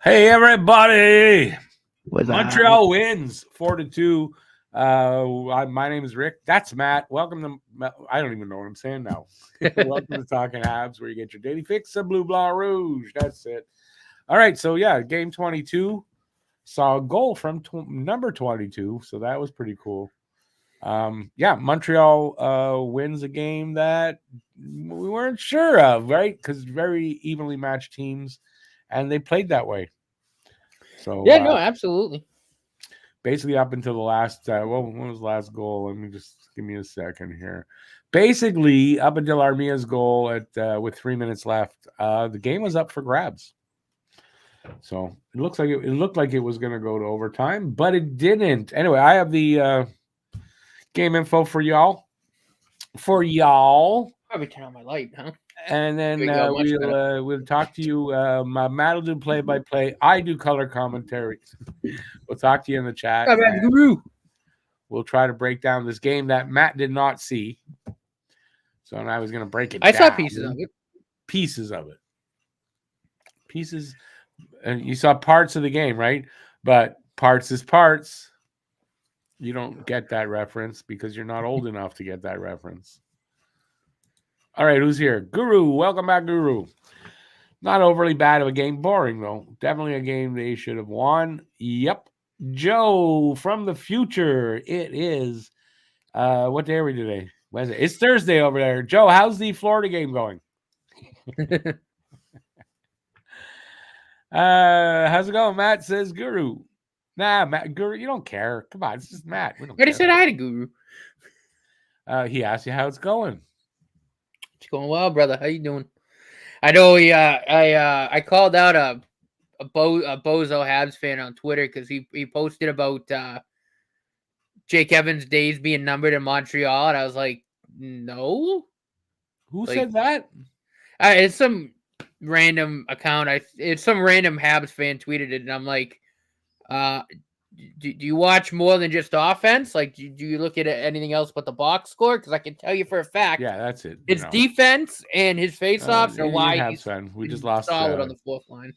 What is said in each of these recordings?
Hey, everybody. What's Montreal wins 4-2. My name is Rick. That's Matt. Welcome to, I don't even know what I'm saying now. Welcome to Talking Habs, where you get your daily fix of Blue Blanc Rouge. That's it. All right. So, yeah, game 22 saw a goal from number 22. So that was pretty cool. Montreal wins a game that we weren't sure of, right? Because very evenly matched teams, and they played that way. So absolutely. Basically, up until the last, when was the last goal? Let me just give me a second here. Basically, up until Armia's goal with 3 minutes left, the game was up for grabs. So it looked like it was going to go to overtime, but it didn't. Anyway, I have the game info for y'all. Probably turn on my light, huh? And then we'll talk to you. Matt will do play-by-play. I do color commentary. We'll talk to you in the chat. Guru. We'll try to break down this game that Matt did not see. So I was going to break it I down. saw pieces of it. Pieces. And you saw parts of the game, right? But parts is parts. You don't get that reference because you're not old enough to get that reference. All right, who's here? Guru. Welcome back, Guru. Not overly bad of a game. Boring, though. Definitely a game they should have won. Yep. Joe from the future. It is, what day are we today? Wednesday. It's Thursday over there. Joe, how's the Florida game going? How's it going? Matt says Guru. Nah, Matt, Guru, you don't care. Come on, it's just Matt. I already said hi to Guru. He asked you how it's going. It's going well, brother. How you doing? I know. I called out a bozo Habs fan on Twitter because he posted about Jake Evans' days being numbered in Montreal, and I was like, no. Who said that? It's some random account. It's some random Habs fan tweeted it, and I'm like, do you watch more than just offense? Like, do you look at anything else but the box score? Because I can tell you for a fact, yeah, that's it. It's defense and his faceoffs are why he's fun. We just lost solid on the fourth line.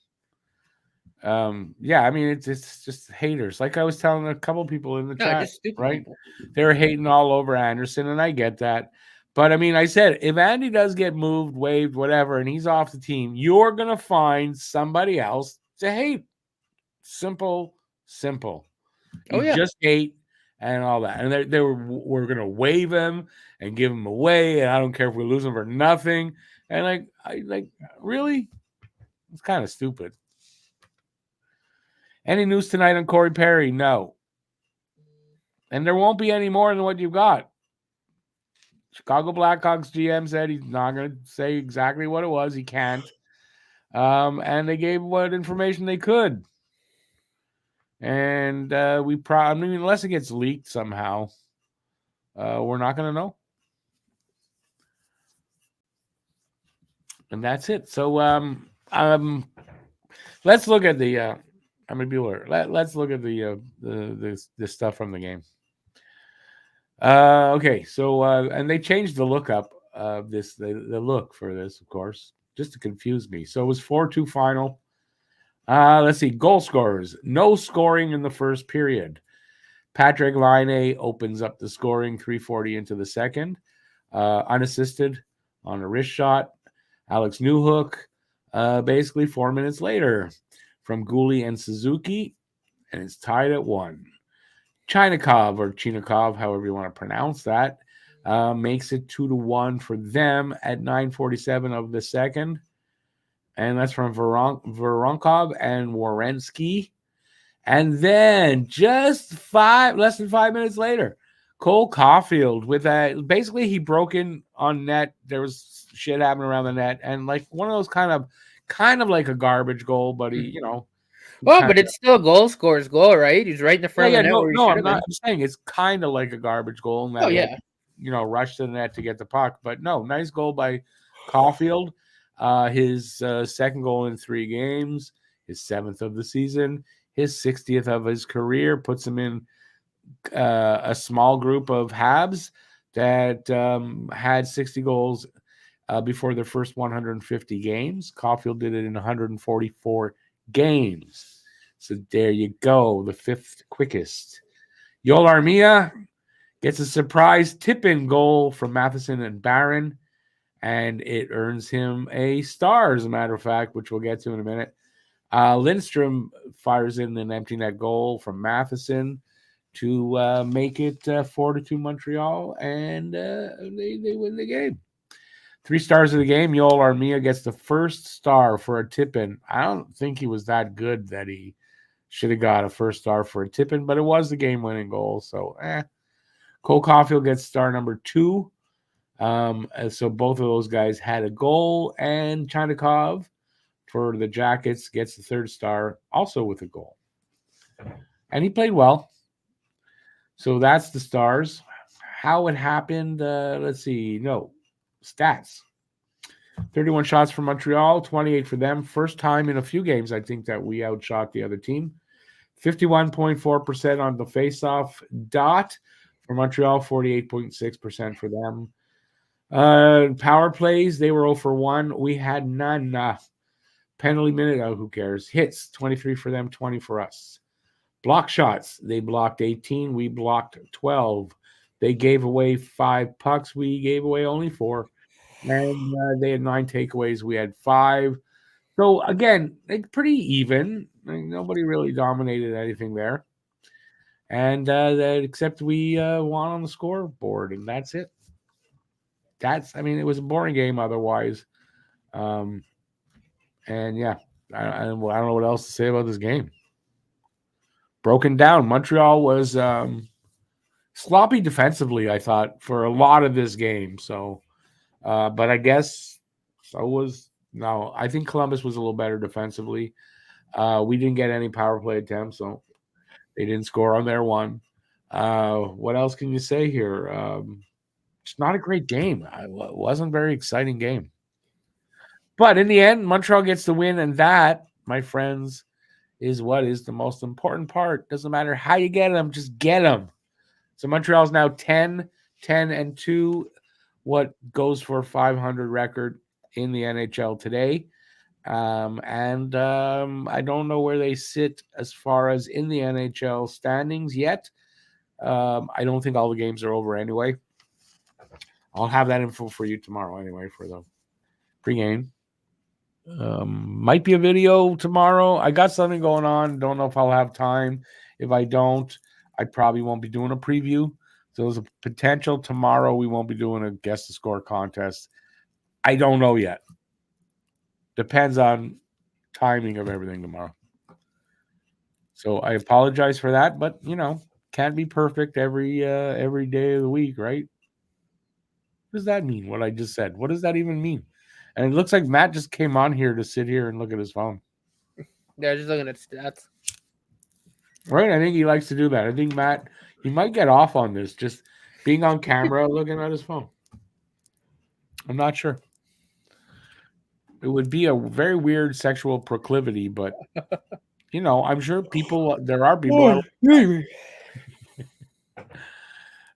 Yeah, I mean it's just haters. Like I was telling a couple people in the chat, just stupid right? people. They're hating all over Anderson, and I get that. But I mean, I said if Andy does get moved, waived, whatever, and he's off the team, you're gonna find somebody else to hate. Simple. You just hate and all that. And we're gonna waive him and give him away, and I don't care if we lose him for nothing. And really, it's kind of stupid. Any news tonight on Corey Perry? No. And there won't be any more than what you've got. Chicago Blackhawks GM said he's not going to say exactly what it was. He can't. And they gave what information they could. And unless it gets leaked somehow, we're not going to know. And that's it. So let's look at the let's look at the stuff from the game. Okay, so and they changed the lookup of this, the look for this, of course, just to confuse me. So it was 4-2 final. Let's see, goal scorers. No scoring in the first period. Patrick Laine opens up the scoring, 3:40 into the second, unassisted on a wrist shot. Alex Newhook, basically 4 minutes later, from Gouli and Suzuki, and it's tied at 1. Chinikov, however you want to pronounce that, makes it 2-1 for them at 9:47 of the second. And that's from Voronkov and Werenski. And then just less than 5 minutes later, Cole Caulfield with basically he broke in on net. There was shit happening around the net. And like one of those kind of like a garbage goal, but he, but it's still goal scorer's goal, right? He's right in the front of the net. I'm saying it's kind of like a garbage goal. And that rushed to the net to get the puck. But no, nice goal by Caulfield. His second goal in 3 games, his 7th of the season, his 60th of his career, puts him in a small group of Habs that had 60 goals before their first 150 games. Caulfield did it in 144 games. So there you go, the fifth quickest. Yoel Armia gets a surprise tip-in goal from Matheson and Barron, and it earns him a star, as a matter of fact, which we'll get to in a minute. Lindstrom fires in an empty net goal from Matheson to make it 4-2 Montreal, and they win the game. 3 stars of the game. Yoel Armia gets the first star for a tip-in. I don't think he was that good that he should have got a first star for a tip-in, but it was the game-winning goal, so Cole Caulfield gets star number 2. So both of those guys had a goal, and Chandakov for the Jackets gets the 3rd star, also with a goal. And he played well. So that's the stars. How it happened, let's see. No, stats. 31 shots for Montreal, 28 for them. First time in a few games, I think, that we outshot the other team. 51.4% on the faceoff dot for Montreal, 48.6% for them. Power plays, they were 0 for 1. We had none. Penalty minute, who cares? Hits, 23 for them, 20 for us. Block shots, they blocked 18. We blocked 12. They gave away 5 pucks. We gave away only 4. And they had 9 takeaways. We had 5. So, again, pretty even. Nobody really dominated anything there. And except we won on the scoreboard, and that's it. It was a boring game otherwise. And yeah, I don't know what else to say about this game. Broken down. Montreal was sloppy defensively, I thought, for a lot of this game. So, but I guess I think Columbus was a little better defensively. We didn't get any power play attempts, so they didn't score on their one. What else can you say here? It's not a great game. It wasn't a very exciting game. But in the end, Montreal gets the win, and that, my friends, is what is the most important part. Doesn't matter how you get them, just get them. So Montreal's now 10-2, what goes for a 500 record in the NHL today. I don't know where they sit as far as in the NHL standings yet. I don't think all the games are over anyway. I'll have that info for you tomorrow anyway for the pregame. Might be a video tomorrow. I got something going on. Don't know if I'll have time. If I don't, I probably won't be doing a preview. So there's a potential tomorrow we won't be doing a guess the score contest. I don't know yet. Depends on timing of everything tomorrow. So I apologize for that, but can't be perfect every day of the week, right? What does that mean? What I just said? What does that even mean? And it looks like Matt just came on here to sit here and look at his phone. Yeah, just looking at stats. Right? I think he likes to do that. I think Matt, he might get off on this, just being on camera looking at his phone. I'm not sure. It would be a very weird sexual proclivity, but I'm sure there are people.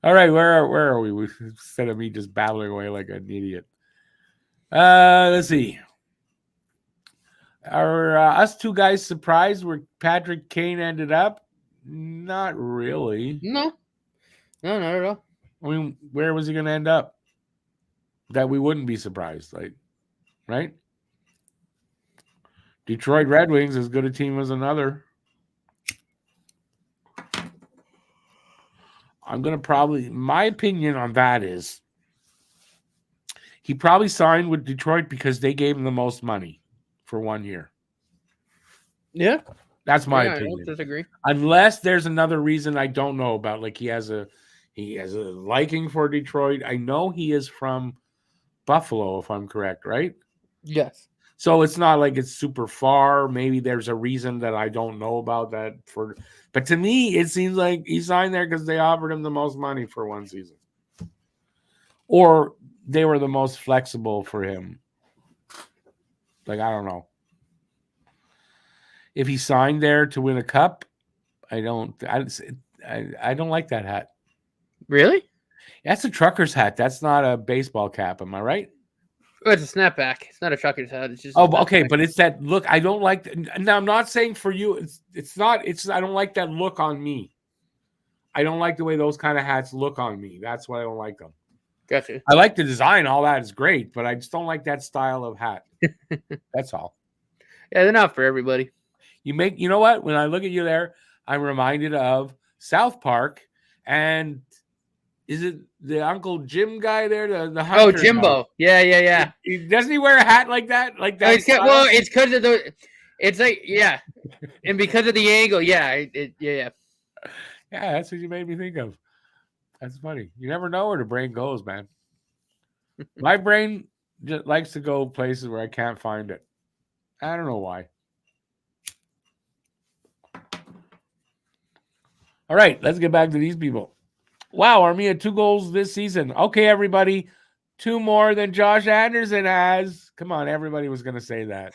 All right, where are we? Instead of me just babbling away like an idiot. Let's see. Are us two guys surprised where Patrick Kane ended up? Not really. No, not at all. I mean, where was he going to end up? That we wouldn't be surprised, right? Detroit Red Wings, as good a team as another. I'm going to my opinion on that is he probably signed with Detroit because they gave him the most money for 1 year. Yeah. That's my opinion. I don't disagree. Unless there's another reason I don't know about, like he has a liking for Detroit. I know he is from Buffalo, if I'm correct, right? Yes. So it's not like it's super far. Maybe there's a reason that I don't know about that. But to me, it seems like he signed there because they offered him the most money for one season. Or they were the most flexible for him. Like, I don't know. If he signed there to win a cup, I don't like that hat. Really? That's a trucker's hat. That's not a baseball cap. Am I right? Oh, it's a snapback. It's not a trucker's hat. It's just. Oh, okay, but it's that look. I don't like. Now, I'm not saying for you. It's not. It's. I don't like that look on me. I don't like the way those kind of hats look on me. That's why I don't like them. Gotcha. I like the design. All that is great, but I just don't like that style of hat. That's all. Yeah, they're not for everybody. You know what? When I look at you there, I'm reminded of South Park, and is it the Uncle Jim guy there? The hunter Oh, Jimbo. guy? Yeah. Doesn't he wear a hat like that? Like that? Well, it's because of the. It's like and because of the angle, yeah. Yeah. Yeah, that's what you made me think of. That's funny. You never know where the brain goes, man. My brain just likes to go places where I can't find it. I don't know why. All right, let's get back to these people. Wow, Army had 2 goals this season. Okay, everybody. 2 more than Josh Anderson has. Come on, everybody was going to say that.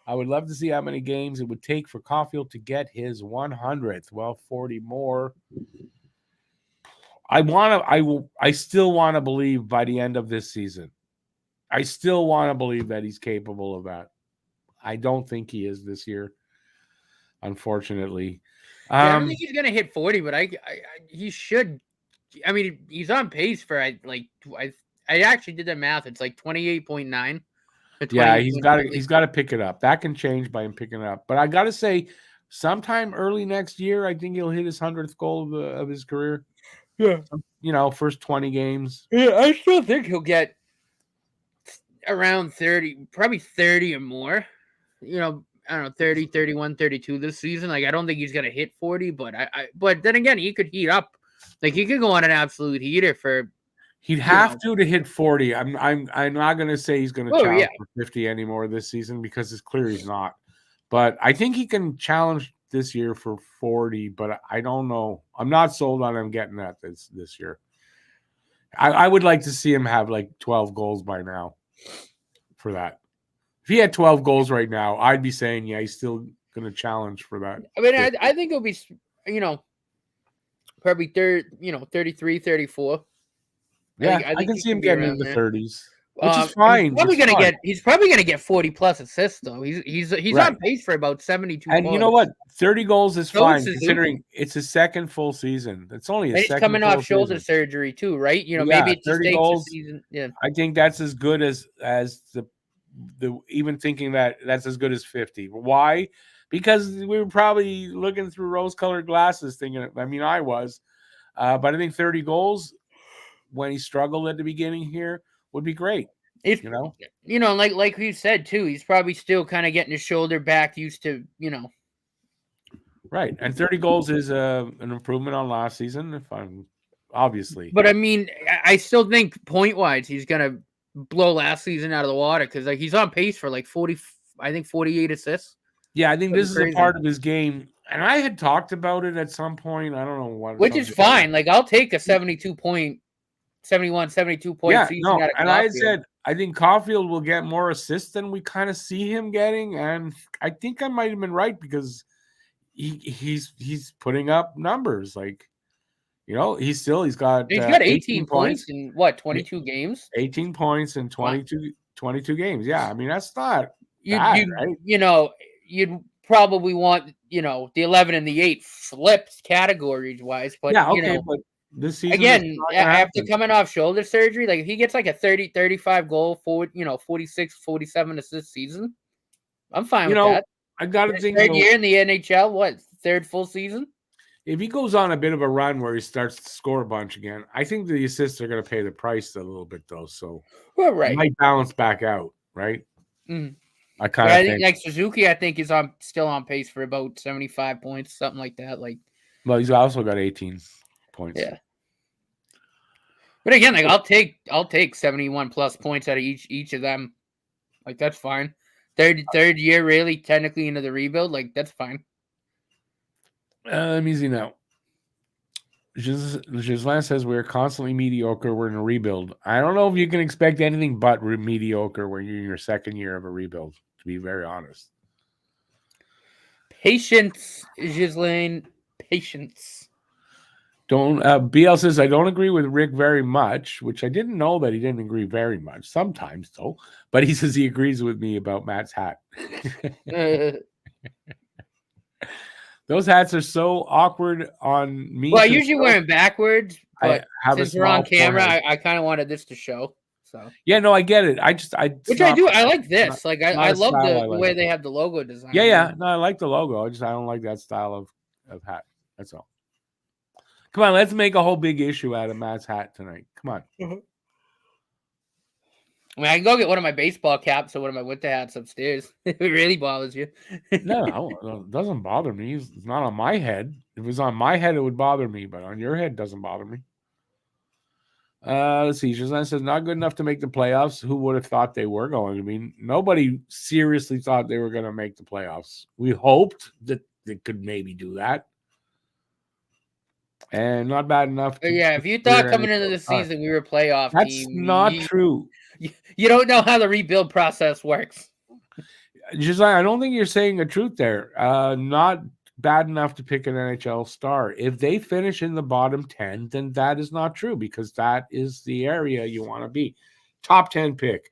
I would love to see how many games it would take for Caulfield to get his 100th. Well, 40 more. I still want to believe by the end of this season. I still want to believe that he's capable of that. I don't think he is this year, unfortunately. I don't think he's gonna hit 40, but he should. I mean, he's on pace for I actually did the math. It's like 28.9. Yeah, he's got to pick it up. That can change by him picking it up. But I got to say, sometime early next year, I think he'll hit his 100th goal of his career. Yeah, first 20 games. Yeah, I still think he'll get around 30, probably 30 or more. I don't know, 30, 31, 32 this season. Like, I don't think he's gonna hit 40, but but then again, he could heat up. Like, he could go on an absolute heater for. He'd have to hit 40. I'm not gonna say he's gonna challenge for 50 anymore this season because it's clear he's not. But I think he can challenge this year for 40. But I don't know. I'm not sold on him getting that this year. I would like to see him have like 12 goals by now. For that, if he had 12 goals right now, I'd be saying, yeah, he's still gonna challenge for that. I mean, I think it'll be, probably 33, 34. Yeah, I can see him getting in the 30s, which is fine. He's probably gonna get 40 plus assists though. He's right. On pace for about 72. And points. You know what? 30 goals is fine considering it's his second full season. It's only a second. Coming off shoulder surgery too, right? Maybe it's 30 goals. Season. Yeah, I think that's as good as the even thinking that's as good as 50. Why? Because we were probably looking through rose-colored glasses, thinking. I mean, I was, but I think 30 goals. When he struggled at the beginning here would be great. Like we said too, he's probably still kind of getting his shoulder back, used to, Right. And 30 goals is an improvement on last season, obviously. But I mean, I still think point wise, he's gonna blow last season out of the water because like he's on pace for like 48 assists. Yeah, I think this is a part of his game. And I had talked about it at some point. I don't know what. Which is fine. Like I'll take a 72 point season out of and I said I think Caulfield will get more assists than we kind of see him getting, and I think I might have been right because he's putting up numbers like he's got 18 points in 22 games. 18 points in 22 games. Yeah, I mean that's not bad, right? You'd probably want the 11 and the 8 flipped categories wise, but yeah, okay, but this season again, after coming off shoulder surgery, like if he gets like a 30, 35 goal, 46, 47 assist season, I'm fine with that. I got to think third year in the NHL, third full season? If he goes on a bit of a run where he starts to score a bunch again, I think the assists are going to pay the price a little bit though. So right. It might balance back out, right? Mm. I think like Suzuki, I think is still on pace for about 75 points, something like that. Well, he's also got 18 points. Yeah. But again, like I'll take 71 plus points out of each of them. Like that's fine. Third year really technically into the rebuild, like that's fine. Let me see now. Gislain says we're constantly mediocre. We're in a rebuild. I don't know if you can expect anything but mediocre when you're in your second year of a rebuild, to be very honest. Patience, Gislain. Patience. BL says, I don't agree with Rick very much, which I didn't know that he didn't agree very much. Sometimes, though. But he says he agrees with me about Matt's hat. Those hats are so awkward on me. Well, I usually wear them backwards, but since we're on camera, I kind of wanted this to show. So yeah, no, I get it. I do. I like this. Like I love the way they have the logo design. Yeah. No, I like the logo. I don't like that style of hat. That's all. Come on, let's make a whole big issue out of Matt's hat tonight. Come on. Mm-hmm. I mean, I can go get one of my baseball caps or one of my winter hats upstairs. If it really bothers you. No, it doesn't bother me. It's not on my head. If it was on my head, it would bother me, but on your head, it doesn't bother me. Let's see. Shazan says, not good enough to make the playoffs. Who would have thought they were going? I mean, nobody seriously thought they were going to make the playoffs. We hoped that they could maybe do that. And not bad enough. If you thought coming into the season we were a playoff team. That's not true. You don't know how the rebuild process works. Shazan, I don't think you're saying the truth there. Not bad enough to pick an NHL star. If they finish in the bottom 10, then that is not true because that is the area you want to be. Top 10 pick.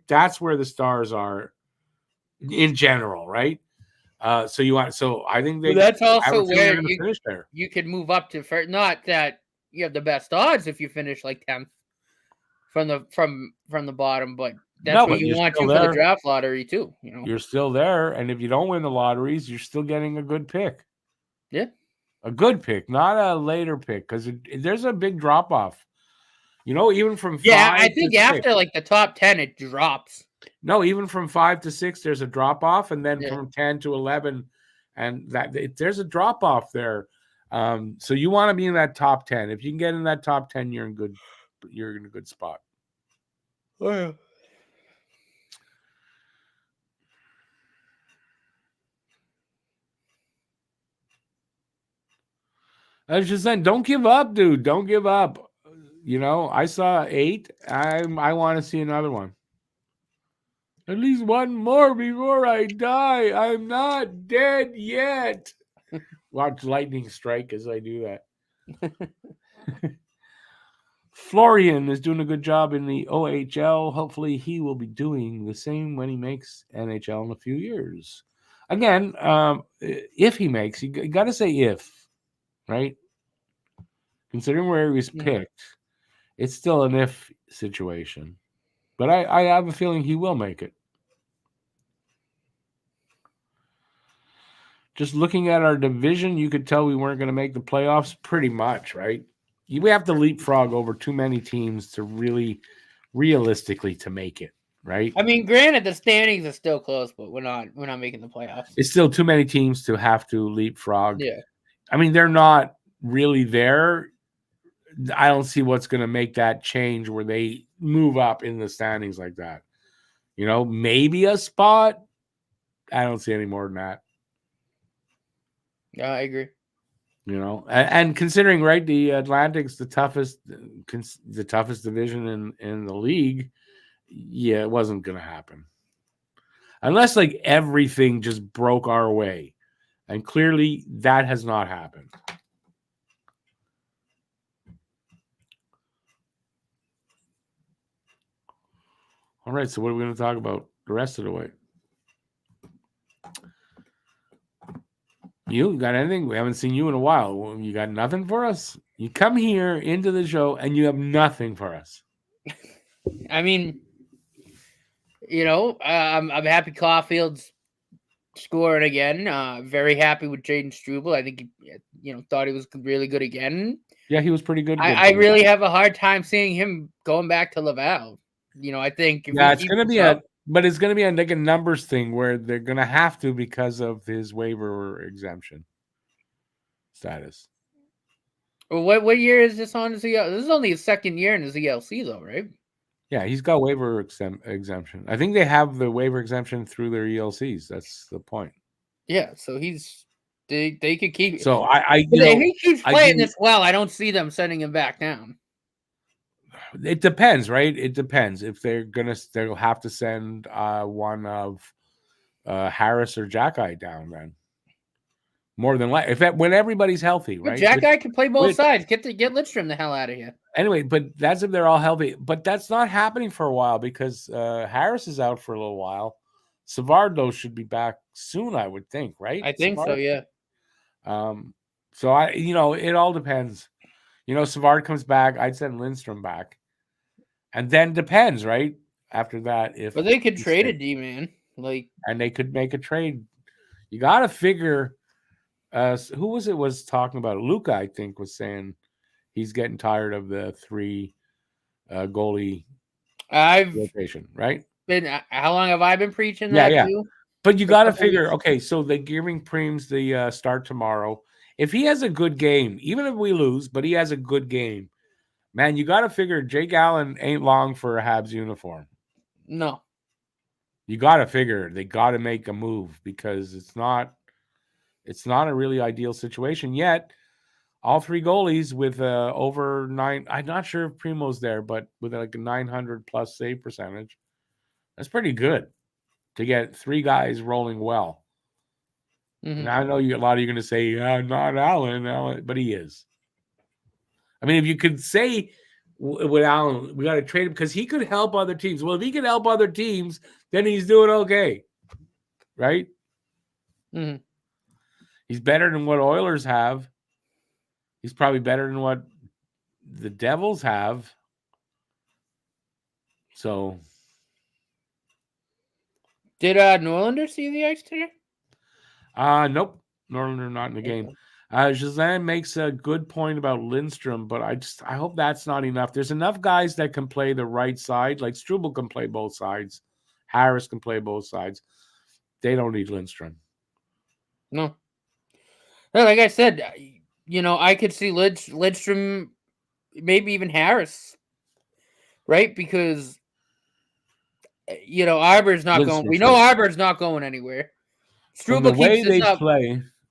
That's where the stars are in general, right? So I think that's also where you could move up to first. Not that you have the best odds if you finish like 10th from the bottom, but that's what you want to for the draft lottery too. You know, you're still there, and if you don't win the lotteries, you're still getting a good pick. Yeah, a good pick, not a later pick, because there's a big drop off. You know, even from 5 I think after 6, like the top 10, it drops. No, even from 5 to 6, there's a drop off, and then from 10 to 11, and there's a drop off there. So you want to be in that top 10. If you can get in that top 10, you're in a good spot. Oh, yeah. I was just saying, don't give up, dude. Don't give up. You know, I saw 8. I want to see another one. At least one more before I die. I'm not dead yet. Watch lightning strike as I do that. Florian is doing a good job in the OHL. Hopefully he will be doing the same when he makes NHL in a few years. Again, if he makes, you got to say if, right? Considering where he was picked, it's still an if situation. But I have a feeling he will make it. Just looking at our division, you could tell we weren't going to make the playoffs pretty much, right? We have to leapfrog over too many teams to really realistically to make it, right? I mean, granted, the standings are still close, but we're not making the playoffs. It's still too many teams to have to leapfrog. Yeah. I mean, they're not really there. I don't see what's going to make that change where they move up in the standings like that. You know, maybe a spot. I don't see any more than that. Yeah, I agree. You know, and considering, right, the Atlantic's the toughest division in the league. Yeah, it wasn't going to happen unless like everything just broke our way, and clearly that has not happened. All right, so what are we going to talk about the rest of the way? You got anything? We haven't seen you in a while. You got nothing for us? You come here into the show and you have nothing for us. I mean, you know, I'm happy Caulfield's scoring again. Very happy with Jaden Struble. I think he, thought he was really good again. Yeah, he was pretty good. I really have a hard time seeing him going back to Laval. You know, I think it's going to be but it's going to be like a numbers thing where they're going to have to because of his waiver exemption status. Well, what year is this on? This is only his second year in his ELC, though, right? Yeah, he's got waiver exemption. I think they have the waiver exemption through their ELCs. That's the point. Yeah, so they could keep. So if he keeps playing this well, I don't see them sending him back down. It depends, right? It depends if they'll have to send one of Harris or Jackeye down then. more than when everybody's healthy, But right? Jack Guy can play both which sides. Get Lidstrom the hell out of here. anyway, but that's if they're all healthy. But that's not happening for a while because Harris is out for a little while. Savard though should be back soon, I would think, right? I think so, Savard? yeah. So it all depends. Savard comes back, I'd send Lindstrom back. And then depends, right? After that, if But they could he trade a stays. D-man. And they could make a trade. You got to figure. Who was talking about it? Luca, I think, was saying he's getting tired of the 3 goalie I've rotation, right? how long have I been preaching Yeah, that yeah. too? But you For a got to couple figure. weeks. Okay, so they're giving Preems the start tomorrow. If he has a good game, even if we lose, but he has a good game, man, you got to figure Jake Allen ain't long for a Habs uniform. No. You got to figure they got to make a move because it's not a really ideal situation yet. All 3 goalies with over 9. I'm not sure if Primo's there, but with like a 900 plus save percentage, that's pretty good to get 3 guys rolling well. Mm-hmm. And I know a lot of you are going to say, not Allen, but he is. I mean, if you could say with Allen, we got to trade him because he could help other teams. Well, if he can help other teams, then he's doing okay, right? Mm-hmm. He's better than what Oilers have. He's probably better than what the Devils have. So, Did Norlander see the ice today? nope. Norlander not in the game. Giselle makes a good point about Lindstrom, but I hope that's not enough. There's enough guys that can play the right side. Like Struble can play both sides. Harris can play both sides. They don't need Lindstrom. No. Like I said, I could see Lidstrom, maybe even Harris, right? Because Arbor's not Lindstrom going. We know Arbor's not going anywhere. Struble keeps this up.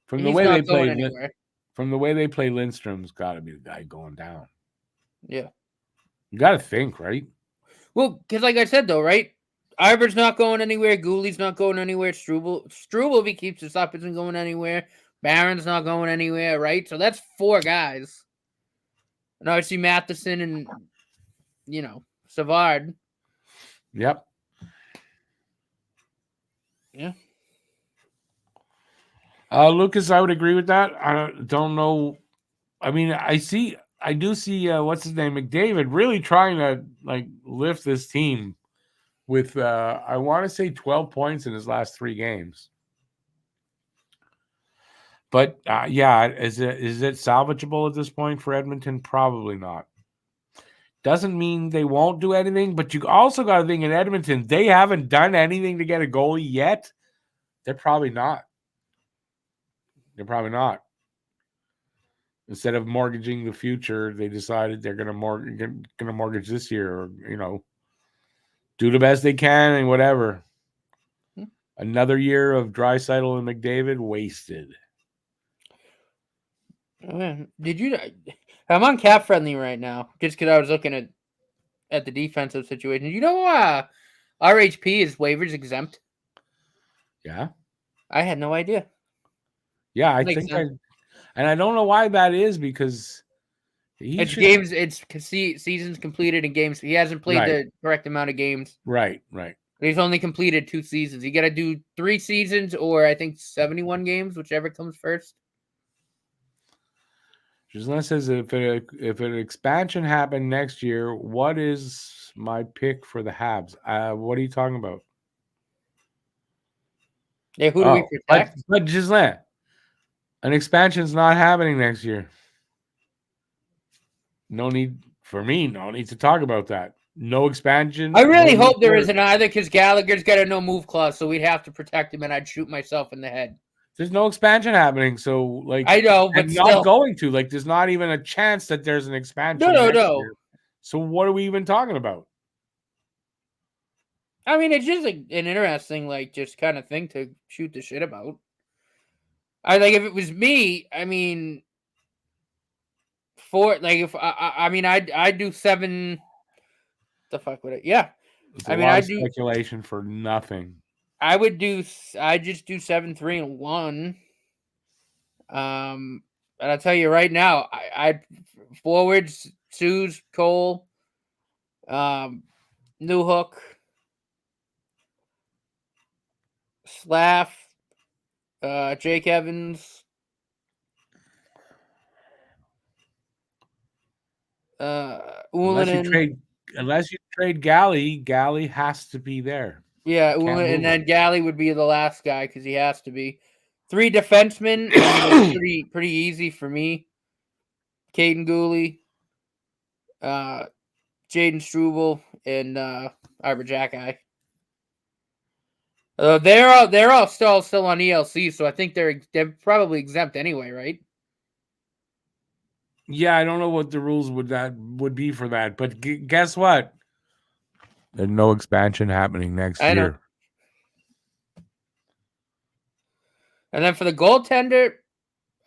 From the way they play, Lindstrom's got to be the guy going down. Yeah, you got to think, right? Well, because like I said though, right? Arbor's not going anywhere. Gooley's not going anywhere. Struble, if he keeps this up, isn't going anywhere. Barron's not going anywhere, right? So that's 4 guys. And obviously Matheson and Savard. Yep. Yeah. Lucas, I would agree with that. I don't know. I mean, I do see what's his name, McDavid, really trying to lift this team with I want to say 12 points in his last 3 games. But is it salvageable at this point for Edmonton? Probably not. Doesn't mean they won't do anything, but you also got to think in Edmonton, they haven't done anything to get a goalie yet. They're probably not. Instead of mortgaging the future, they decided they're going to mortgage this year, or do the best they can and whatever. Another year of Draisaitl and McDavid wasted. Did you? I'm on Cap Friendly right now, just because I was looking at the defensive situation. You know, RHP is waivers exempt. Yeah, I had no idea. Yeah, I think and I don't know why that is because games. It's seasons completed in games. He hasn't played the correct amount of games. Right. He's only completed 2 seasons. You got to do 3 seasons, or I think 71 games, whichever comes first. Giselle says if an expansion happened next year, what is my pick for the Habs? What are you talking about? Yeah, who do we protect? But Giselle, an expansion is not happening next year. No need to talk about that. No expansion. I really hope there isn't either, because Gallagher's got a no move clause, so we'd have to protect him, and I'd shoot myself in the head. There's no expansion happening, so I know, but still. Not going to. There's not even a chance that there's an expansion. No. Year. So what are we even talking about? I mean, it's just an interesting, just kind of thing to shoot the shit about. If it was me, I mean, I'd do 7. The fuck would it? Yeah, I'd do speculation for nothing. I just do 7-3-1. And I'll tell you right now, I'd forwards, Suze, Cole, Newhook, Slav, Jake Evans, Ullinen. Unless you trade Galley has to be there. Yeah, Can't and move then him. Galley would be the last guy because he has to be. 3 defensemen. I mean, it's pretty easy for me. Caden Gooley, Jaden Struble, and Ivor Jackeye. They're all still on ELC, so I think they're probably exempt anyway, right? Yeah, I don't know what the rules would be for that, but guess what? There's no expansion happening next I know. year. And then for the goaltender,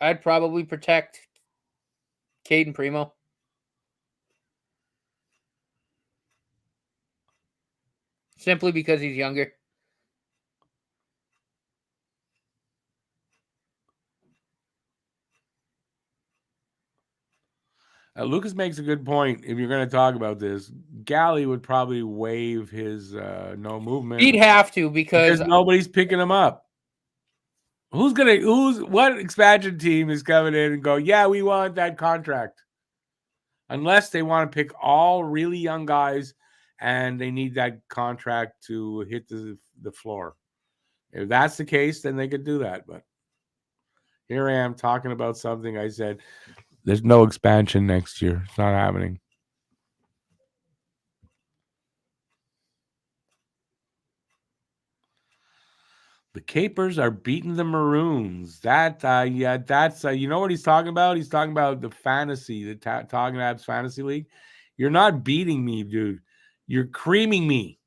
I'd probably protect Caden Primo. Simply because he's younger. Lucas makes a good point. If you're going to talk about this, Galley would probably waive his no movement. He'd have to because nobody's picking him up. What expansion team is coming in and go, yeah, we want that contract? Unless they want to pick all really young guys and they need that contract to hit the floor. If that's the case, then they could do that. But here I am talking about something I said, there's no expansion next year. It's not happening. The Capers are beating the Maroons. That's you know what he's talking about? He's talking about the fantasy, the Talking Habs Fantasy League. You're not beating me, dude. You're creaming me.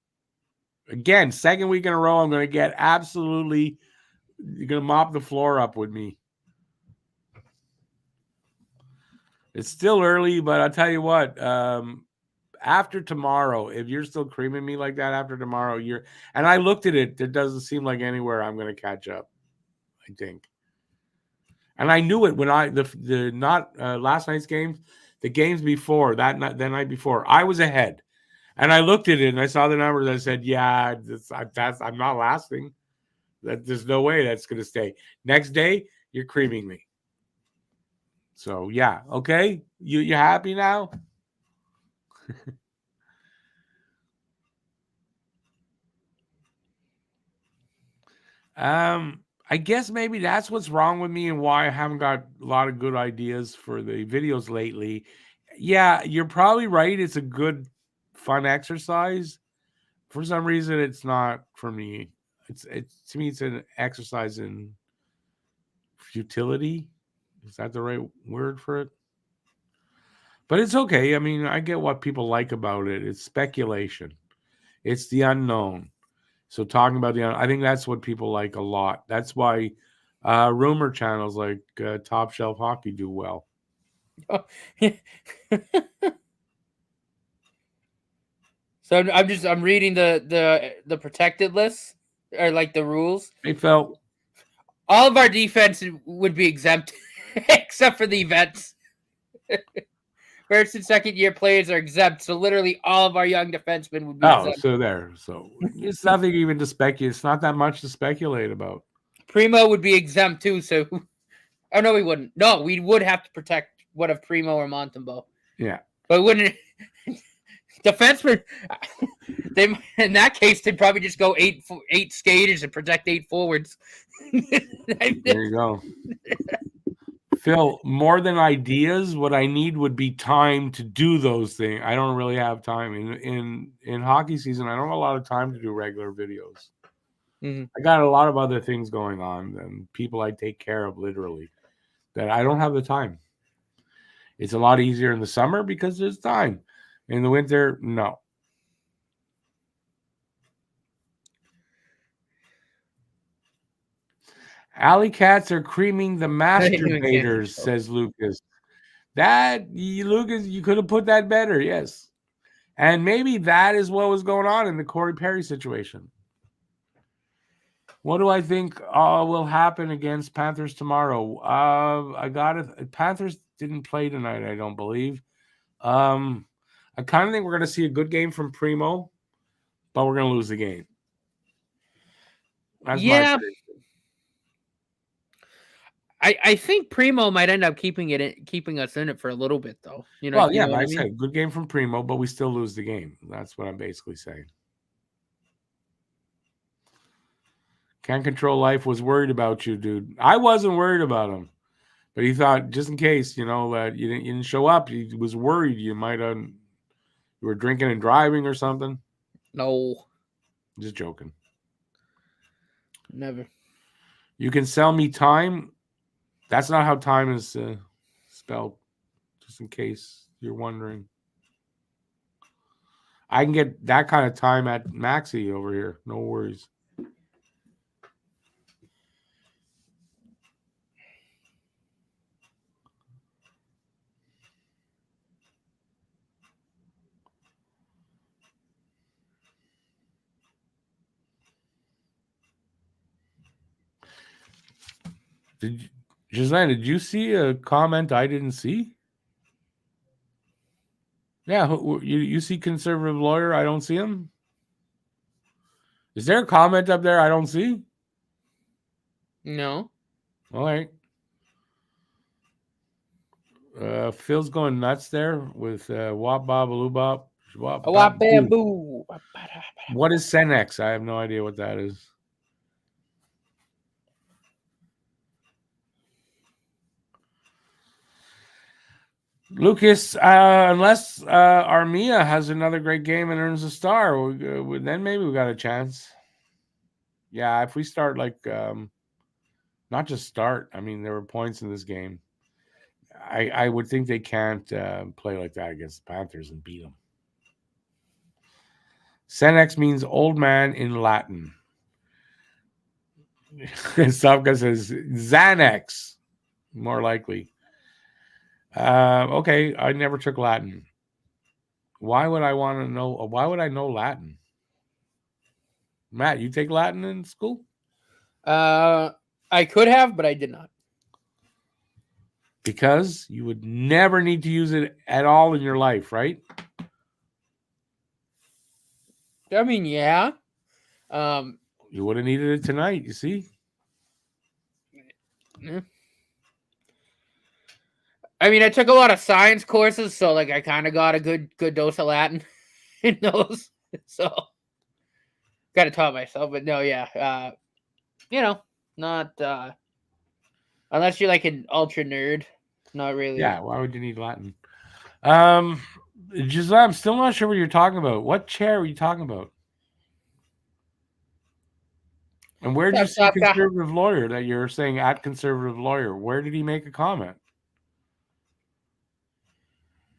Again, second week in a row, I'm going to get absolutely, you're going to mop the floor up with me. It's still early, but I'll tell you what, after tomorrow, if you're still creaming me like that after tomorrow, and I looked at it, it doesn't seem like anywhere I'm going to catch up, I think. And I knew it when last night's games, the games before the night before, I was ahead. And I looked at it and I saw the numbers. I said, yeah, I'm not lasting. There's no way that's going to stay. Next day, you're creaming me. So, yeah. Okay. You happy now? I guess maybe that's what's wrong with me and why I haven't got a lot of good ideas for the videos lately. Yeah, you're probably right. It's a good, fun exercise. For some reason, it's not for me. It's to me, it's an exercise in futility. Is that the right word for it? But it's okay. I mean, I get what people like about it. It's speculation. It's the unknown. So talking about I think that's what people like a lot. That's why rumor channels like Top Shelf Hockey do well. So I'm reading the protected list or like the rules. They felt all of our defense would be exempt except for the events. First and second year players are exempt, so literally all of our young defensemen would be exempt. So there. So it's nothing even to speculate. It's not that much to speculate about. Primo would be exempt too, so oh no, we wouldn't. No, we would have to protect one of Primo or Montembeault. Yeah. But wouldn't defensemen they in that case they'd probably just go eight skaters and protect 8 forwards. There you go. Phil, more than ideas, what I need would be time to do those things. I don't really have time in hockey season. I don't have a lot of time to do regular videos. Mm-hmm. I got a lot of other things going on and people I take care of literally that I don't have the time. It's a lot easier in the summer because there's time. In the winter, no. Alley cats are creaming the masturbators, says Lucas. Lucas, you could have put that better, yes. And maybe that is what was going on in the Corey Perry situation. What do I think will happen against Panthers tomorrow? I got it. Panthers didn't play tonight, I don't believe. I kind of think we're going to see a good game from Primo, but we're going to lose the game. That's my prediction. I think Primo might end up keeping us in it for a little bit, though. Well, you know what I I mean? said good game from Primo, but we still lose the game. That's what I'm basically saying. Can't Control Life was worried about you, dude. I wasn't worried about him, but he thought just in case, that you didn't show up, he was worried you might have you were drinking and driving or something. No, just joking. Never. You can sell me time. That's not how time is spelled, just in case you're wondering. I can get that kind of time at Maxi over here. No worries. Gislaine, did you see a comment I didn't see? Yeah, you see conservative lawyer? I don't see him. Is there a comment up there I don't see? No. All right. Phil's going nuts there with Wop Bob Loobop. What is Senex? I have no idea what that is. Lucas, unless Armia has another great game and earns a star, then maybe we got a chance. Yeah, if we start not just start. I mean, there were points in this game. I would think they can't play like that against the Panthers and beat them. Senex means old man in Latin. Savka says Xanax, more likely. Okay, I never took Latin. Why would I want to know? Why would I know Latin? Matt, you take Latin in school? I could have, but I did not. Because you would never need to use it at all in your life, right? I mean, yeah. You would have needed it tonight, you see? Yeah. I mean, I took a lot of science courses, so I kind of got a good dose of Latin in those. So got to taught myself, but no, yeah. Not unless you're like an ultra nerd, not really. Yeah, why would you need Latin? Giselle, I'm still not sure what you're talking about. What chair are you talking about? And where did you see conservative lawyer that you're saying at conservative lawyer? Where did he make a comment?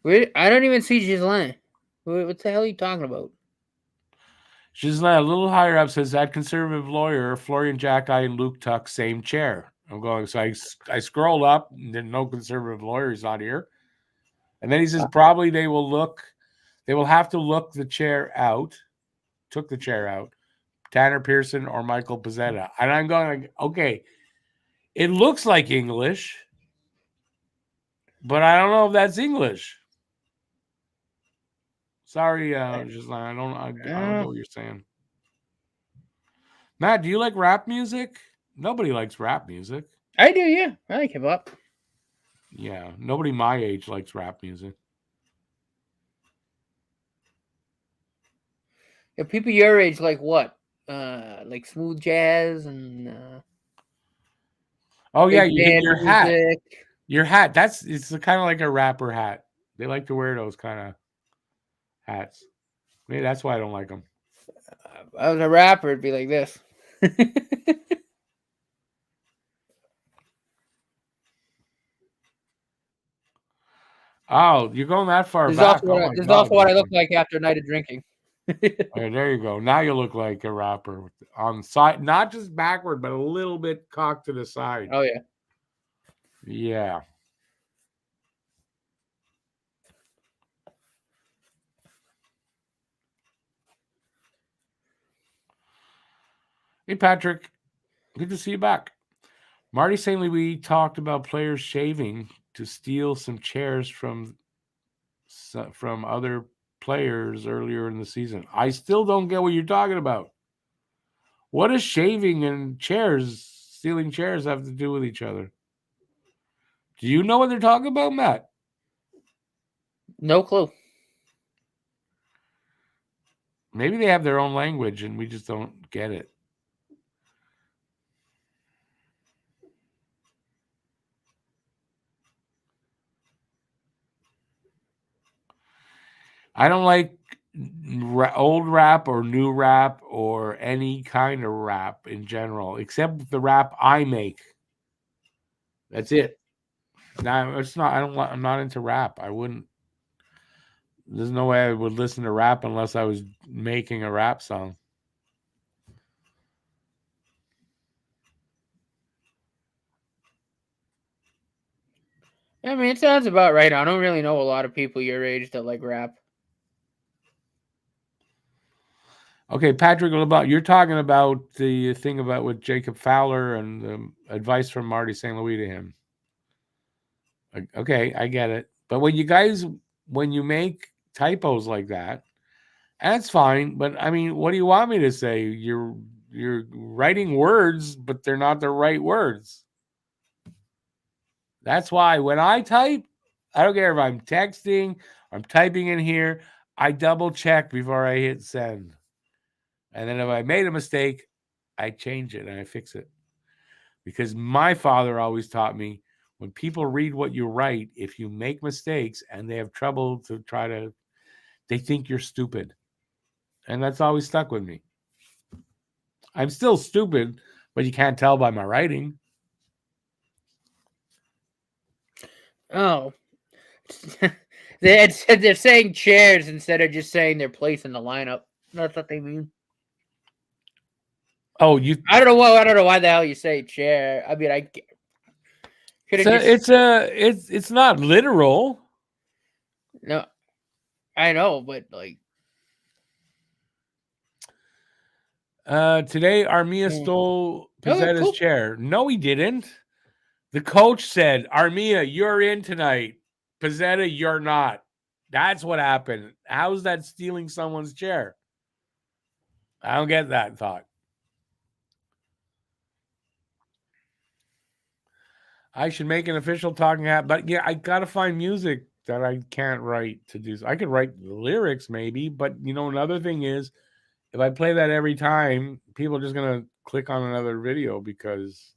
I don't even see Gislaine. What the hell are you talking about? Gislaine, a little higher up, says at conservative lawyer, Florian Jacki and Luke Tuck, same chair. I'm going, so I scrolled up and didn't know conservative lawyer is not here. And then he says probably they will have to look the chair out, took the chair out, Tanner Pearson or Michael Pizzetta. And I'm going, okay, it looks like English, but I don't know if that's English. Sorry, Gislaine, I don't know what you're saying. Matt, do you like rap music? Nobody likes rap music. I do, yeah. I like hip hop. Yeah, nobody my age likes rap music. Yeah, people your age like what? Like smooth jazz and oh yeah, you get your hat. Music. Your hat. It's kind of like a rapper hat. They like to wear those kind of hats. Maybe that's why I don't like them. If I was a rapper, it'd be like this. Oh, you're going that far This back. is also what I look like after a night of drinking. Okay, there you go. Now you look like a rapper on side, not just backward, but a little bit cocked to the side. Oh yeah. Yeah. Hey, Patrick. Good to see you back. Marty St. Louis talked about players shaving to steal some chairs from other players earlier in the season. I still don't get what you're talking about. What does shaving and stealing chairs have to do with each other? Do you know what they're talking about, Matt? No clue. Maybe they have their own language and we just don't get it. I don't like old rap or new rap or any kind of rap in general, except the rap I make. That's it. Now it's not. I'm not into rap. I wouldn't. There's no way I would listen to rap unless I was making a rap song. I mean, it sounds about right. I don't really know a lot of people your age that like rap. Okay, Patrick LeBlanc, you're talking about the thing about with Jacob Fowler and the advice from Marty St. Louis to him. Okay, I get it. But when you make typos like that, that's fine. But I mean, what do you want me to say? You're writing words, but they're not the right words. That's why when I type, I don't care if I'm texting, I'm typing in here, I double check before I hit send. And then if I made a mistake, I change it and I fix it. Because my father always taught me when people read what you write, if you make mistakes and they have trouble they think you're stupid. And that's always stuck with me. I'm still stupid, but you can't tell by my writing. Oh. They're saying chairs instead of just saying their place in the lineup. That's what they mean. Oh, I don't know why the hell you say chair. I mean, I could have just. It's not literal. No, I know, but like. Today, Armia stole Pizzetta's chair. No, he didn't. The coach said, Armia, you're in tonight. Pizzetta, you're not. That's what happened. How's that stealing someone's chair? I don't get that thought. I should make an official talking app, but yeah, I gotta find music that I can't write to do. I could write the lyrics maybe, but another thing is, if I play that every time, people are just gonna click on another video because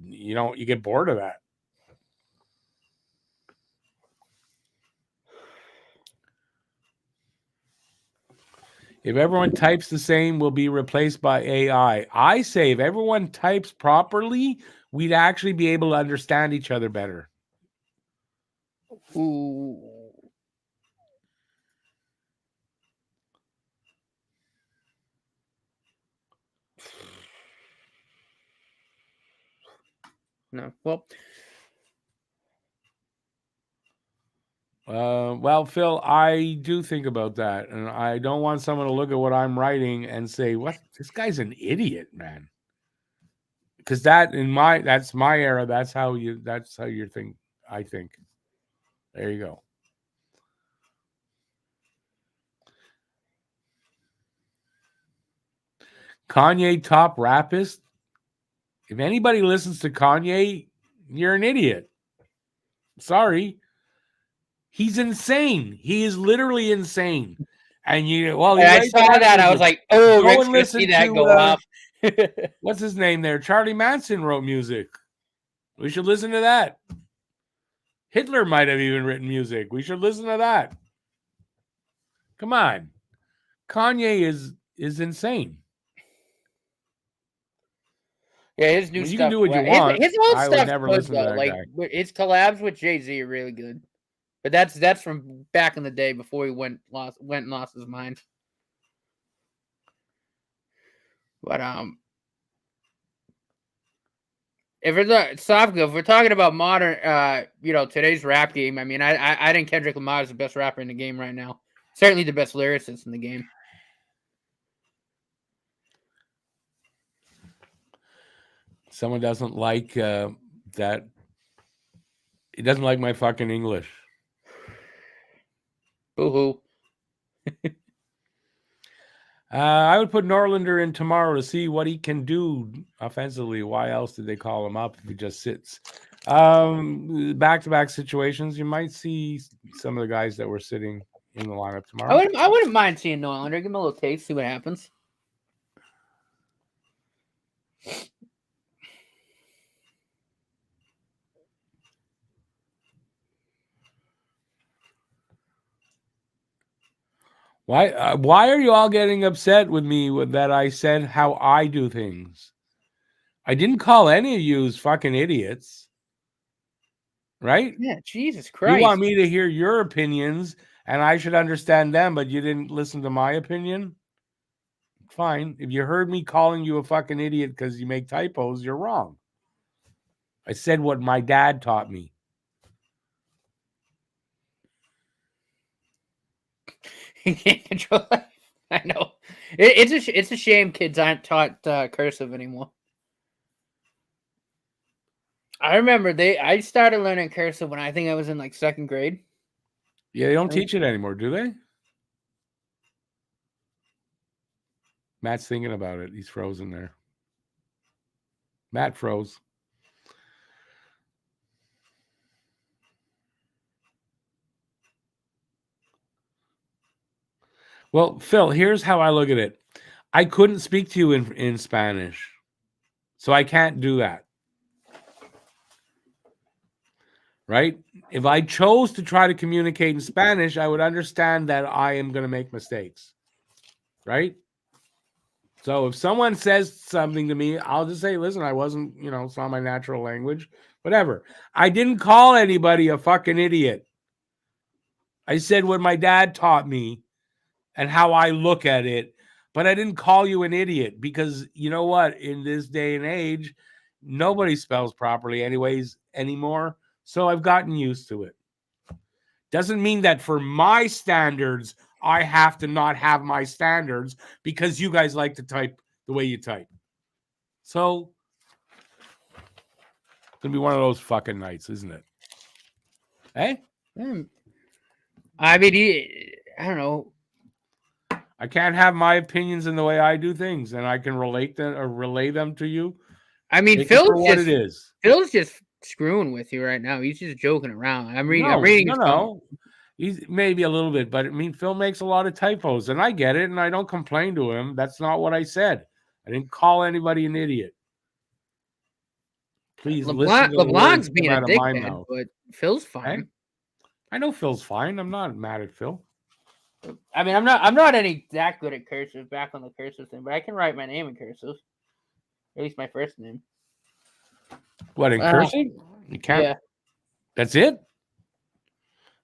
you get bored of that. If everyone types the same, we'll be replaced by AI. I say if everyone types properly, we'd actually be able to understand each other better. Ooh. No. Well, Phil, I do think about that, and I don't want someone to look at what I'm writing and say, "What? This guy's an idiot, man." Because that's my era. That's how you think. I think. There you go. Kanye top rapist. If anybody listens to Kanye, you're an idiot. Sorry. He's insane. He is literally insane. And I saw that. I was like, oh, go Rick's and gonna see listen that to go off. what's his name there? Charlie Manson wrote music. We should listen to that. Hitler might have even written music. We should listen to that. Come on. Kanye is insane. Yeah, his new You stuff. can do what you want. His old I stuff's would never good listen to though. that Like guy. his collabs with Jay-Z are really good. But that's from back in the day before he went and lost his mind. But if we're talking about modern, today's rap game. I mean, I think Kendrick Lamar is the best rapper in the game right now. Certainly the best lyricist in the game. Someone doesn't like that. He doesn't like my fucking English. Boo-hoo. I would put Norlander in tomorrow to see what he can do offensively. Why else did they call him up if he just sits? Back-to-back situations, you might see some of the guys that were sitting in the lineup tomorrow. I wouldn't mind seeing Norlander. Give him a little taste, see what happens. Why are you all getting upset with me that I said how I do things? I didn't call any of you fucking idiots. Right? Yeah, Jesus Christ. You want me to hear your opinions and I should understand them, but you didn't listen to my opinion? Fine. If you heard me calling you a fucking idiot because you make typos, you're wrong. I said what my dad taught me. You can't control it. I know. It's a shame kids aren't taught cursive anymore. I remember I started learning cursive when I think I was in like second grade. Yeah, they don't teach it anymore, do they? Matt's thinking about it. He's frozen there. Matt froze. Well, Phil, here's how I look at it. I couldn't speak to you in Spanish, so I can't do that. Right? If I chose to try to communicate in Spanish, I would understand that I am going to make mistakes. Right? So if someone says something to me, I'll just say, listen, I wasn't, it's not my natural language, whatever. I didn't call anybody a fucking idiot. I said what my dad taught me and how I look at it, but I didn't call you an idiot because you know what? In this day and age, nobody spells properly anyways anymore. So I've gotten used to it. Doesn't mean that for my standards, I have to not have my standards because you guys like to type the way you type. So it's going to be one of those fucking nights, isn't it? Hey? I mean, I don't know. I can't have my opinions in the way I do things, and I can relate them or relay them to you. I mean, Phil's just screwing with you right now. He's just joking around. I'm reading. No. He's maybe a little bit, but I mean, Phil makes a lot of typos, and I get it, and I don't complain to him. That's not what I said. I didn't call anybody an idiot. Please listen to LeBlanc's being a out of my dickhead, mouth. but Phil's fine. Okay? I know Phil's fine. I'm not mad at Phil. I mean, I'm not that good at cursive. Back on the cursive thing, but I can write my name in cursive. At least my first name. What, in cursive? You can't. Yeah. That's it?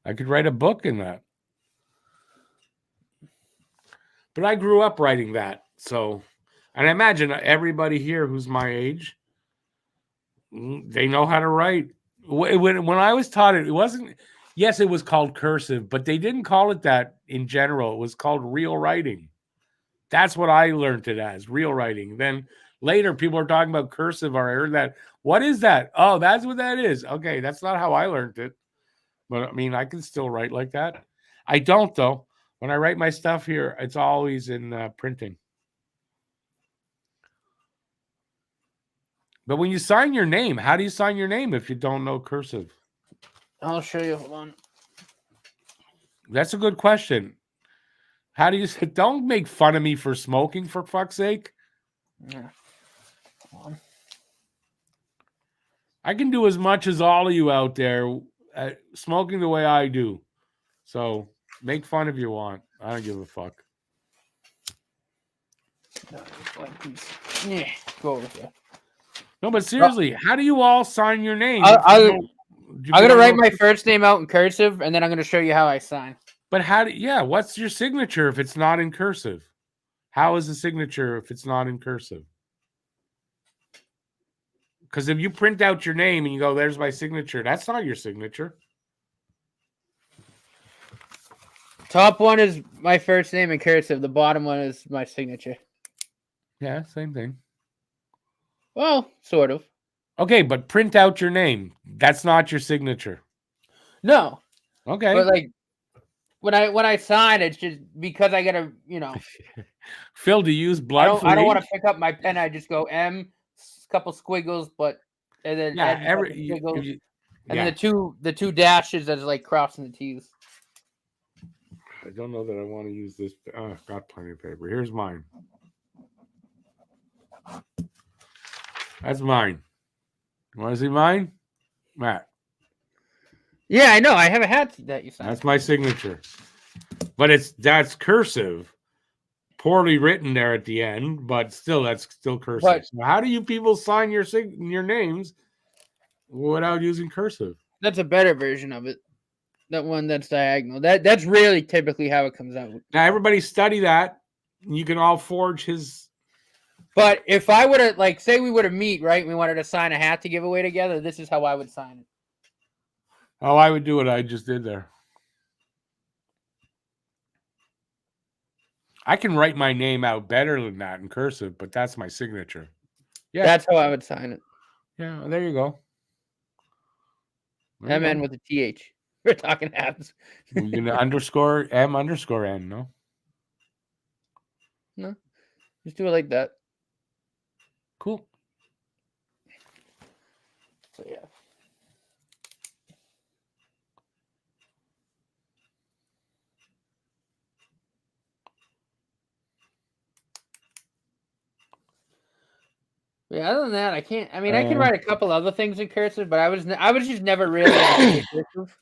I could write a book in that. But I grew up writing that. So, and I imagine everybody here who's my age, they know how to write. When I was taught it wasn't, yes, it was called cursive, but they didn't call it that in general. It was called real writing. That's what I learned it as, real writing. Then later people are talking about cursive, or I heard that. What is that? Oh, that's what that is. Okay, that's not how I learned it. But I mean, I can still write like that. I don't, though. When I write my stuff here, it's always in printing. But when you sign your name, how do you sign your name if you don't know cursive? I'll show you. Hold on. That's a good question. How do you say? Don't make fun of me for smoking, for fuck's sake. Yeah. Hold on. I can do as much as all of you out there smoking the way I do. So make fun if you want. I don't give a fuck. Yeah, go over there. No, but seriously, how do you all sign your name? I'm gonna write my first name out in cursive, and then I'm gonna show you how I sign. But what's your signature if it's not in cursive? How is the signature if it's not in cursive? Because if you print out your name and you go, there's my signature, that's not your signature. Top one is my first name in cursive. The bottom one is my signature. Yeah, same thing. Well, sort of. Okay, but print out your name. That's not your signature. No, Okay. but like when I sign, it's just because I gotta, Phil, do you use I blood don't for want to ink? pick up my pen. I just go M, couple squiggles, and then Yeah, N, couple squiggles, and yeah. then the two dashes that's like crossing the T's. I don't know that I want to use this. Got plenty of paper. Here's mine. That's mine. You want to see mine, Matt? Yeah, I know. I have a hat that you signed. That's my signature, but that's cursive, poorly written there at the end, but still, that's still cursive. But so how do you people sign your names without using cursive? that's a better version of it. That one that's diagonal. That's really typically how it comes out. Now everybody study that. You can all forge his. But if I would have, like, say we would have meet, right? And we wanted to sign a hat to give away together. This is how I would sign it. Oh, I would do what I just did there. I can write my name out better than that in cursive, but that's my signature. Yeah, that's how I would sign it. Yeah, there you go. MN with a TH. We're talking Habs. We're gonna underscore M_N. No, just do it like that. Cool. So yeah. Yeah, other than that, I can't. I mean, I can write a couple other things in cursive, but I was just never really cursive.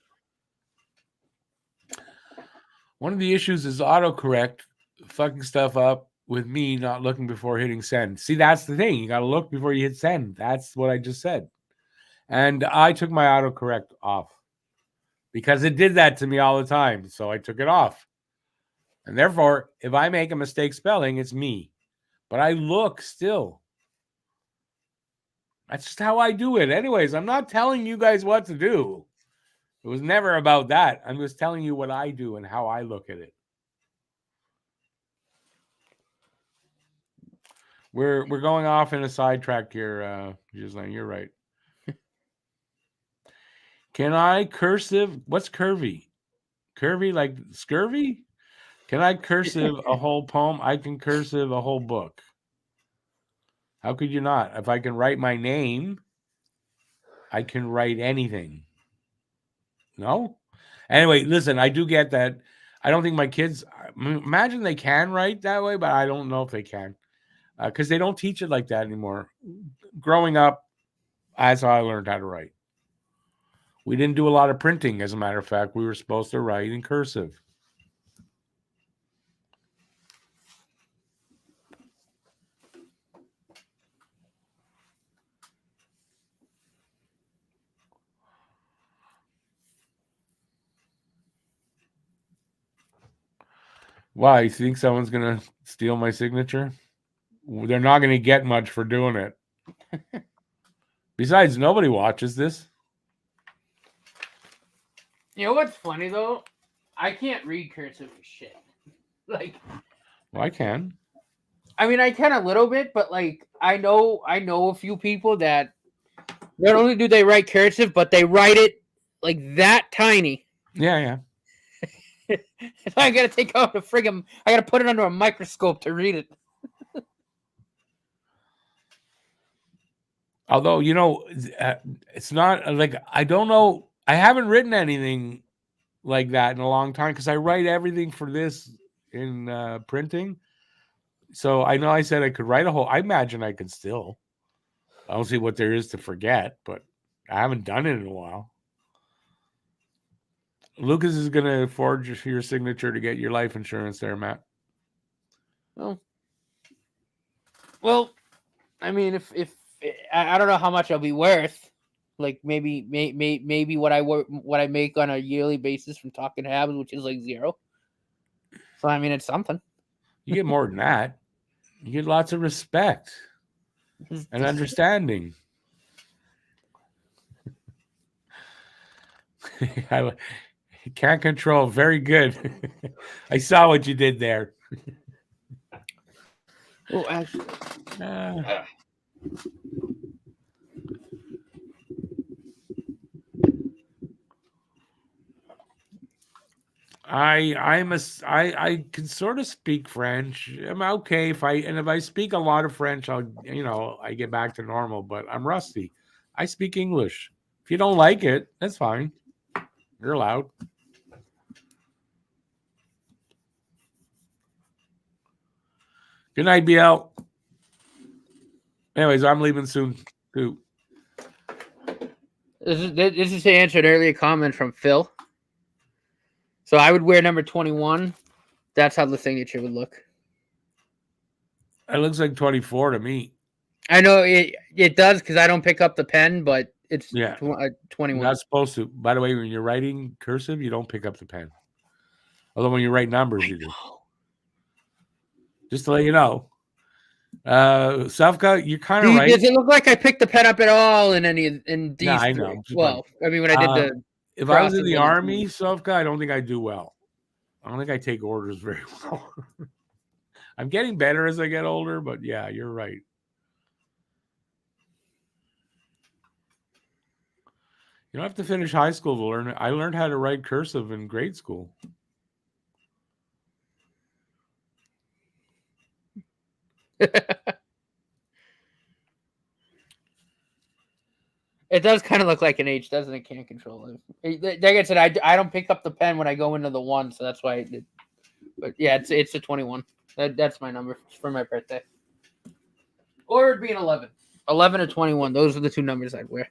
One of the issues is autocorrect fucking stuff up with me not looking before hitting send. See, that's the thing. You got to look before you hit send. That's what I just said. And I took my autocorrect off because it did that to me all the time. So I took it off. And therefore, if I make a mistake spelling, it's me. But I look still. That's just how I do it. Anyways, I'm not telling you guys what to do. It was never about that. I'm just telling you what I do and how I look at it. We're going off in a sidetrack here, Ghislaine. You're right. Can I cursive? What's curvy? Curvy like scurvy? Can I cursive a whole poem? I can cursive a whole book. How could you not? If I can write my name, I can write anything. No? Anyway, listen, I do get that. I don't think my kids, imagine they can write that way, but I don't know if they can because they don't teach it like that anymore. Growing up, that's how I learned how to write. We didn't do a lot of printing, as a matter of fact. We were supposed to write in cursive. Why? You think someone's going to steal my signature? They're not going to get much for doing it. Besides, nobody watches this. You know what's funny though? I can't read cursive for shit. Like, well, I can. I mean, I can a little bit, but like, I know a few people that not only do they write cursive, but they write it like that tiny. Yeah. I gotta take out the friggin'. I gotta put it under a microscope to read it. Although, it's not like, I don't know. I haven't written anything like that in a long time because I write everything for this in printing. So I know I said I could write a whole. I imagine I could still. I don't see what there is to forget, but I haven't done it in a while. Lucas is going to forge your signature to get your life insurance there, Matt. Well, I mean, if I don't know how much I'll be worth, like maybe what I make on a yearly basis from talking to Habs, which is like 0. So I mean, it's something. You get more than that. You get lots of respect and understanding. I can't control. Very good. I saw what you did there. Oh, actually. I can sort of speak French. I'm okay if I speak a lot of French, I get back to normal, but I'm rusty. I speak English. If you don't like it, that's fine. You're allowed. Good night, BL. Anyways, I'm leaving soon too. This is to answer an earlier comment from Phil. So I would wear number 21. That's how the signature would look. It looks like 24 to me. I know it does because I don't pick up the pen, but it's 21. You're not supposed to. By the way, when you're writing cursive, you don't pick up the pen. Although when you write numbers, you do. Just to let you know. Savka, you're kind of right. Does it look like I picked the pen up at all in these? No, I know. Well, I mean, when I did the. If I was in the army, Savka, I don't think I'd do well. I don't think I take orders very well. I'm getting better as I get older, but yeah, you're right. You don't have to finish high school to learn it. I learned how to write cursive in grade school. It does kind of look like an H, doesn't it? Can't control it. Like I said, I don't pick up the pen when I go into the 1, so that's why I did. But yeah, it's a 21. That's my number for my birthday. Or it'd be an 11. 11 or 21. Those are the two numbers I'd wear.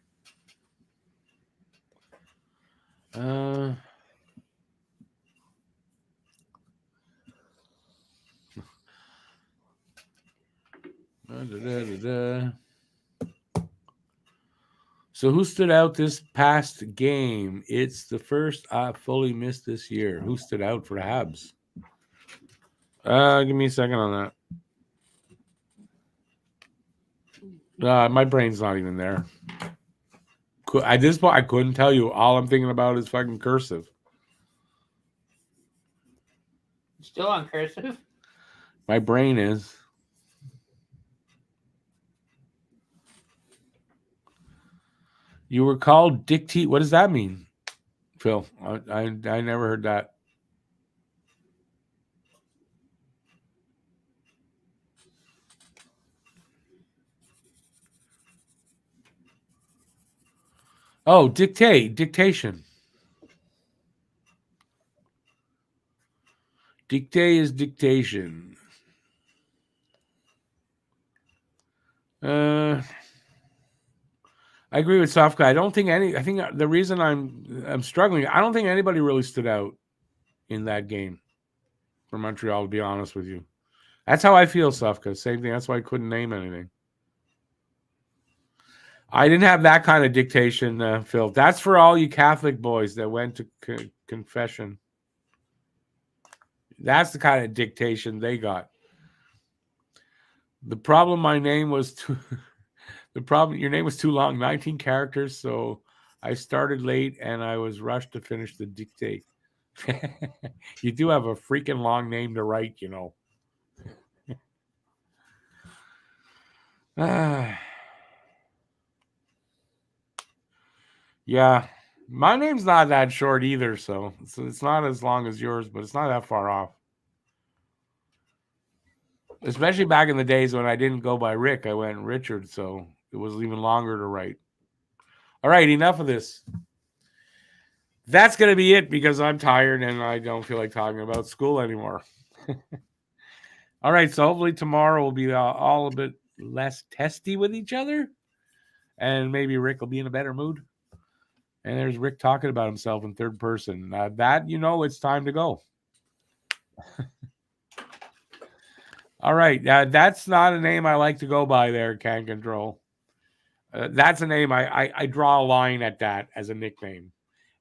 So who stood out this past game? It's the first I fully missed this year. Who stood out for the Habs? Give me a second on that. My brain's not even there. At this point, I couldn't tell you. All I'm thinking about is fucking cursive. Still on cursive? My brain is. You were called dictate. What does that mean, Phil? I never heard that. Oh, dictation. Dictate is dictation. I agree with Sofka. I think the reason I'm struggling, I don't think anybody really stood out in that game for Montreal, to be honest with you. That's how I feel, Sofka. Same thing. That's why I couldn't name anything. I didn't have that kind of dictation, Phil. That's for all you Catholic boys that went to confession. That's the kind of dictation they got. The problem, my name was too. The problem, your name was too long, 19 characters. So I started late and I was rushed to finish the dictate. You do have a freaking long name to write, you know. Yeah, my name's not that short either, so it's not as long as yours, but it's not that far off. Especially back in the days when I didn't go by Rick, I went Richard, so it was even longer to write. All right, enough of this. That's going to be it because I'm tired and I don't feel like talking about school anymore. All right, so hopefully tomorrow will be all a bit less testy with each other, and maybe Rick will be in a better mood. And there's Rick talking about himself in third person. It's time to go. All right. That's not a name I like to go by there, Can Control. That's a name I draw a line at that as a nickname.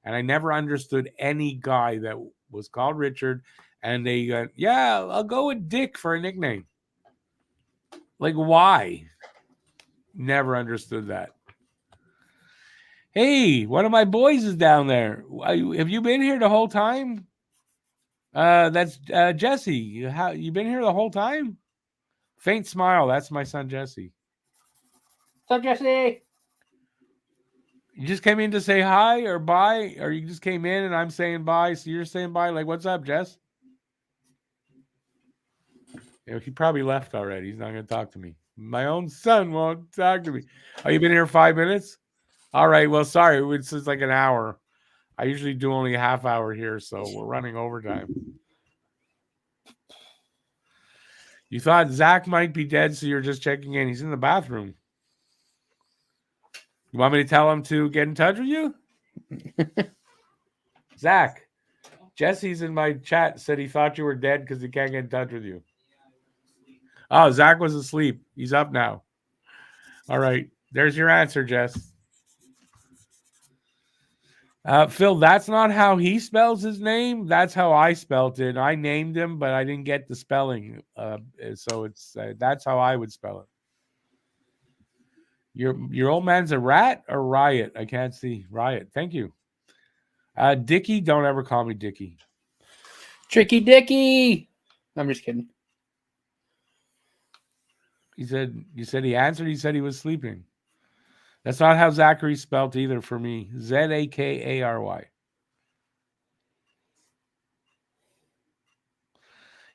And I never understood any guy that was called Richard and they go, yeah, I'll go with Dick for a nickname. Like, why? Never understood that. Hey, one of my boys is down there. Have you been here the whole time? That's Jesse. You been here the whole time? Faint smile. That's my son Jesse. What's up, Jesse? You just came in to say hi or bye, or you just came in and I'm saying bye, so you're saying bye. Like, what's up, Jess? He probably left already. He's not going to talk to me. My own son won't talk to me. Oh, you been here 5 minutes? All right. Well, sorry. It's just like an hour. I usually do only a half hour here, so we're running overtime. You thought Zach might be dead, so you're just checking in. He's in the bathroom. You want me to tell him to get in touch with you? Zach, Jesse's in my chat said he thought you were dead because he can't get in touch with you. Oh, Zach was asleep. He's up now. All right. There's your answer, Jess. Phil, that's not how he spells his name. That's how I spelt it. I named him, but I didn't get the spelling. So it's that's how I would spell it. Your old man's a rat or riot? I can't see. Riot. Thank you. Dickie, don't ever call me Dickie. Tricky Dicky. I'm just kidding. You said he answered. He said he was sleeping. That's not how Zachary spelled either for me. Zakary.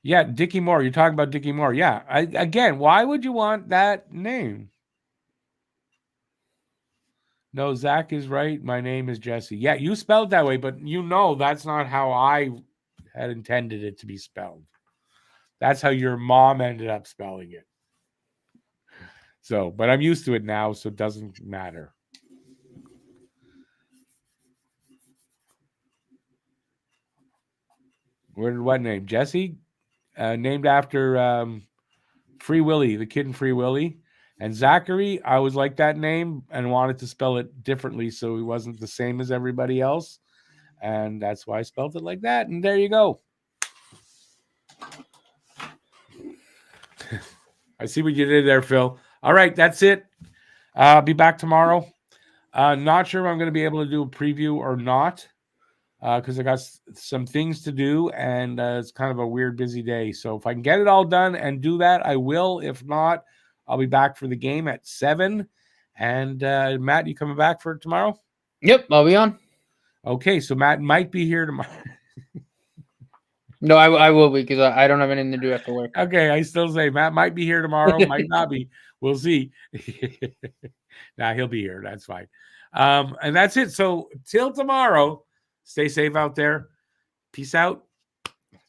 Yeah, Dickie Moore. You're talking about Dickie Moore. Yeah. Again, why would you want that name? No, Zach is right. My name is Jesse. Yeah, you spelled that way, but you know that's not how I had intended it to be spelled. That's how your mom ended up spelling it. So, but I'm used to it now, so it doesn't matter. What name? Jesse? Named after Free Willy, the kid in Free Willy. And Zachary, I always liked that name and wanted to spell it differently so he wasn't the same as everybody else. And that's why I spelled it like that. And there you go. I see what you did there, Phil. All right, that's it. I'll be back tomorrow. Not sure if I'm going to be able to do a preview or not because I got some things to do and it's kind of a weird, busy day. So if I can get it all done and do that, I will. If not, I'll be back for the game at 7. And Matt, you coming back for tomorrow? Yep, I'll be on. Okay, so Matt might be here tomorrow. No, I will be because I don't have anything to do after work. Okay, I still say Matt might be here tomorrow, might not be. We'll see. Nah, he'll be here. That's fine. And that's it. So till tomorrow, stay safe out there. Peace out.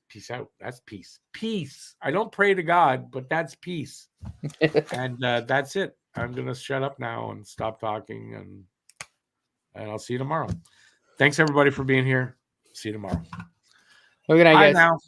Peace out. That's peace. Peace. I don't pray to God, but that's peace. And that's it. I'm going to shut up now and stop talking, and I'll see you tomorrow. Thanks, everybody, for being here. See you tomorrow. Good night, Bye guys. now.